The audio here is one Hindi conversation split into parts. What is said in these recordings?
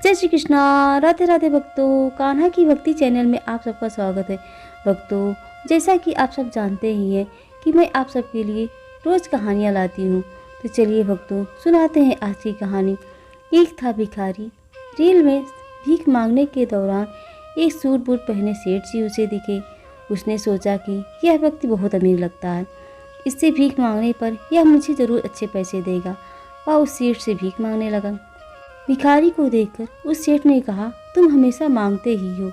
जय श्री कृष्णा। राधे राधे भक्तों, कान्हा की भक्ति चैनल में आप सबका स्वागत है। भक्तों, जैसा कि आप सब जानते ही हैं कि मैं आप सबके लिए रोज़ कहानियाँ लाती हूँ। तो चलिए भक्तों, सुनाते हैं आज की कहानी। एक था भिखारी। रेल में भीख मांगने के दौरान एक सूट बूट पहने सेठ जी उसे दिखे। उसने सोचा कि यह व्यक्ति बहुत अमीर लगता है, इससे भीख मांगने पर यह मुझे ज़रूर अच्छे पैसे देगा। वह उस सेठ से भीख मांगने लगा। भिखारी को देखकर उस सेठ ने कहा, तुम हमेशा मांगते ही हो,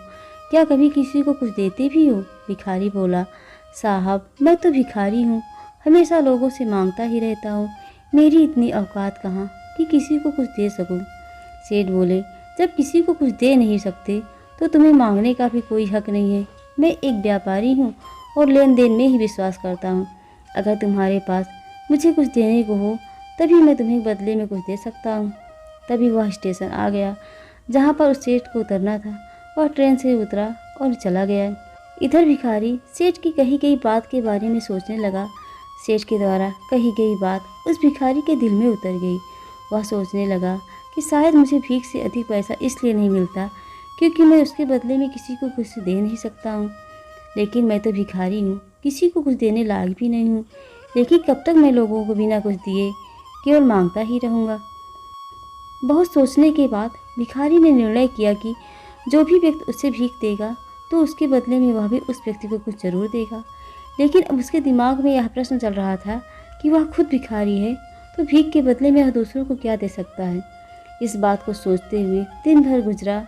क्या कभी किसी को कुछ देते भी हो? भिखारी बोला, साहब मैं तो भिखारी हूँ, हमेशा लोगों से मांगता ही रहता हूँ। मेरी इतनी औकात कहाँ कि किसी को कुछ दे सकूँ। सेठ बोले, जब किसी को कुछ दे नहीं सकते तो तुम्हें मांगने का भी कोई हक नहीं है। मैं एक व्यापारी हूँ और लेन देन में ही विश्वास करता हूँ। अगर तुम्हारे पास मुझे कुछ देने को हो तभी मैं तुम्हें बदले में कुछ दे सकता हूँ। तभी वह स्टेशन आ गया जहाँ पर उस सेठ को उतरना था। वह ट्रेन से उतरा और चला गया। इधर भिखारी सेठ की कही गई बात के बारे में सोचने लगा। सेठ के द्वारा कही गई बात उस भिखारी के दिल में उतर गई। वह सोचने लगा कि शायद मुझे भीख से अधिक पैसा इसलिए नहीं मिलता क्योंकि मैं उसके बदले में किसी को कुछ दे नहीं सकता हूँ। लेकिन मैं तो भिखारी हूँ, किसी को कुछ देने लायक भी नहीं हूँ। लेकिन कब तक मैं लोगों को बिना कुछ दिए केवल मांगता ही रहूँगा। बहुत सोचने के बाद भिखारी ने निर्णय किया कि जो भी व्यक्ति उससे भीख देगा तो उसके बदले में वह भी उस व्यक्ति को कुछ जरूर देगा। लेकिन अब उसके दिमाग में यह प्रश्न चल रहा था कि वह खुद भिखारी है तो भीख के बदले में वह दूसरों को क्या दे सकता है। इस बात को सोचते हुए दिन भर गुजरा,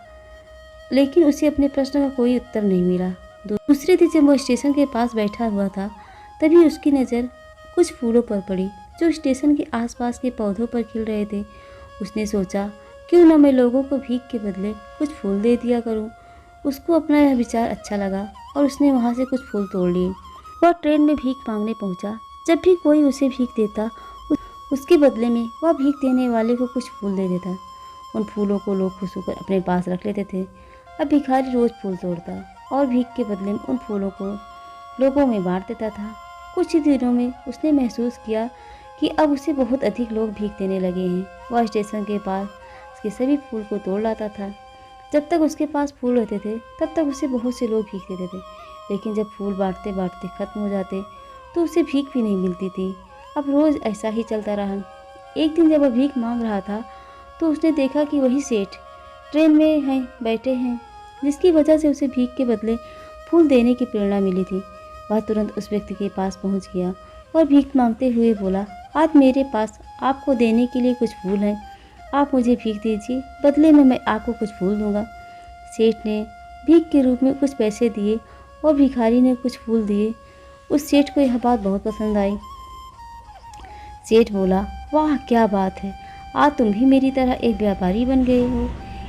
लेकिन उसे अपने प्रश्न का कोई उत्तर नहीं मिला। दूसरे दिन जब वह स्टेशन के पास बैठा हुआ था तभी उसकी नज़र कुछ फूलों पर पड़ी जो स्टेशन के आसपास के पौधों पर खिल रहे थे। उसने सोचा, क्यों न मैं लोगों को भीख के बदले कुछ फूल दे दिया करूं। उसको अपना यह विचार अच्छा लगा और उसने वहां से कुछ फूल तोड़ लिए। वह ट्रेन में भीख मांगने पहुंचा। जब भी कोई उसे भीख देता उसके बदले में वह भीख देने वाले को कुछ फूल दे देता। उन फूलों को लोग खुश होकर अपने पास रख लेते थे। अब भिखारी रोज़ फूल तोड़ता और भीख के बदले में उन फूलों को लोगों में बांट देता था। कुछ ही दिनों में उसने महसूस किया कि अब उसे बहुत अधिक लोग भीख देने लगे हैं। वह स्टेशन के पास के सभी फूल को तोड़ लाता था। जब तक उसके पास फूल रहते थे तब तक उसे बहुत से लोग भीख देते थे, लेकिन जब फूल बांटते बांटते ख़त्म हो जाते तो उसे भीख भी नहीं मिलती थी। अब रोज़ ऐसा ही चलता रहा। एक दिन जब वह भीख मांग रहा था तो उसने देखा कि वही सेठ ट्रेन में बैठे हैं, जिसकी वजह से उसे भीख के बदले फूल देने की प्रेरणा मिली थी। वह तुरंत उस व्यक्ति के पास पहुँच गया और भीख मांगते हुए बोला, आज मेरे पास आपको देने के लिए कुछ फूल हैं, आप मुझे भीख दीजिए, बदले में मैं आपको कुछ फूल दूंगा। सेठ ने भीख के रूप में कुछ पैसे दिए और भिखारी ने कुछ फूल दिए। उस सेठ को यह बात बहुत पसंद आई। सेठ बोला, वाह क्या बात है, आज तुम भी मेरी तरह एक व्यापारी बन गए हो।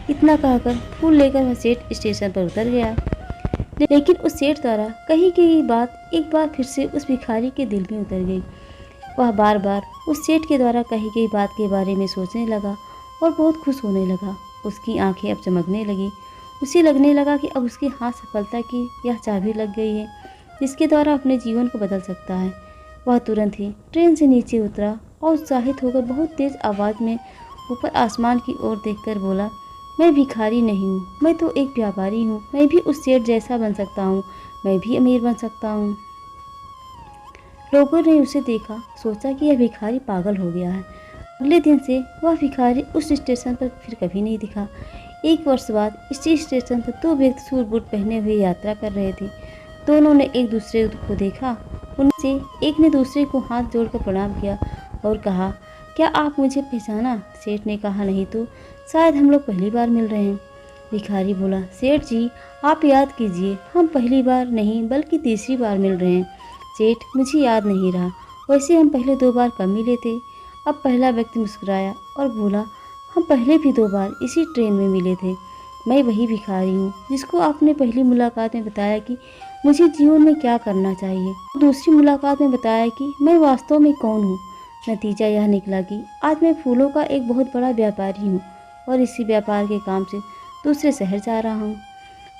इतना कहकर फूल लेकर वह सेठ स्टेशन पर उतर गया। लेकिन उस सेठ द्वारा कही गई बात एक बार फिर से उस भिखारी के दिल में उतर गई। वह बार बार उस सेठ के द्वारा कही गई बात के बारे में सोचने लगा और बहुत खुश होने लगा। उसकी आंखें अब चमकने लगी। उसे लगने लगा कि अब उसके हाथ सफलता की यह चाबी लग गई है जिसके द्वारा अपने जीवन को बदल सकता है। वह तुरंत ही ट्रेन से नीचे उतरा और उत्साहित होकर बहुत तेज आवाज़ में ऊपर आसमान की ओर देखकर बोला, मैं भिखारी नहीं हूँ, मैं तो एक व्यापारी हूँ। मैं भी उस सेठ जैसा बन सकता हूँ, मैं भी अमीर बन सकता हूँ। लोगों ने उसे देखा, सोचा कि यह भिखारी पागल हो गया है। अगले दिन से वह भिखारी उस स्टेशन पर फिर कभी नहीं दिखा। एक वर्ष बाद इसी स्टेशन पर दो व्यक्ति सूट बूट पहने हुए यात्रा कर रहे थे। दोनों ने एक दूसरे को देखा। उनसे एक ने दूसरे को हाथ जोड़कर प्रणाम किया और कहा, क्या आप मुझे पहचाना? सेठ ने कहा, नहीं तो, शायद हम लोग पहली बार मिल रहे हैं। भिखारी बोला, सेठ जी आप याद कीजिए, हम पहली बार नहीं बल्कि तीसरी बार मिल रहे हैं। सेठ, मुझे याद नहीं रहा, वैसे हम पहले 2 बार कम मिले थे। अब पहला व्यक्ति मुस्कुराया और बोला, हम पहले भी 2 बार इसी ट्रेन में मिले थे। मैं वही भिखारी हूँ जिसको आपने पहली मुलाकात में बताया कि मुझे जीवन में क्या करना चाहिए। दूसरी मुलाकात में बताया कि मैं वास्तव में कौन हूँ। नतीजा यह निकला कि आज मैं फूलों का एक बहुत बड़ा व्यापारी हूँ और इसी व्यापार के काम से दूसरे शहर जा रहा हूँ।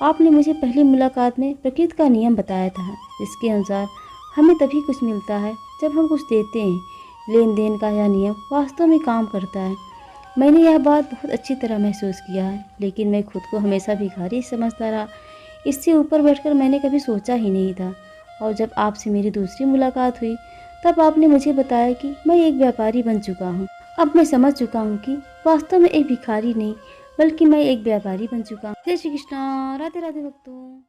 आपने मुझे पहली मुलाकात में प्रकृति का नियम बताया था, जिसके अनुसार हमें तभी कुछ मिलता है जब हम कुछ देते हैं। लेन देन का यह नियम वास्तव में काम करता है। मैंने यह बात बहुत अच्छी तरह महसूस किया है, लेकिन मैं खुद को हमेशा भिखारी समझता रहा। इससे ऊपर बैठकर मैंने कभी सोचा ही नहीं था। और जब आपसे मेरी दूसरी मुलाकात हुई, तब आपने मुझे बताया कि मैं एक व्यापारी बन चुका हूँ। अब मैं समझ चुका हूँ कि वास्तव में एक भिखारी नहीं, बल्कि मैं एक व्यापारी बन चुका हूँ। जय श्री कृष्णा। राधे राधे भक्तों।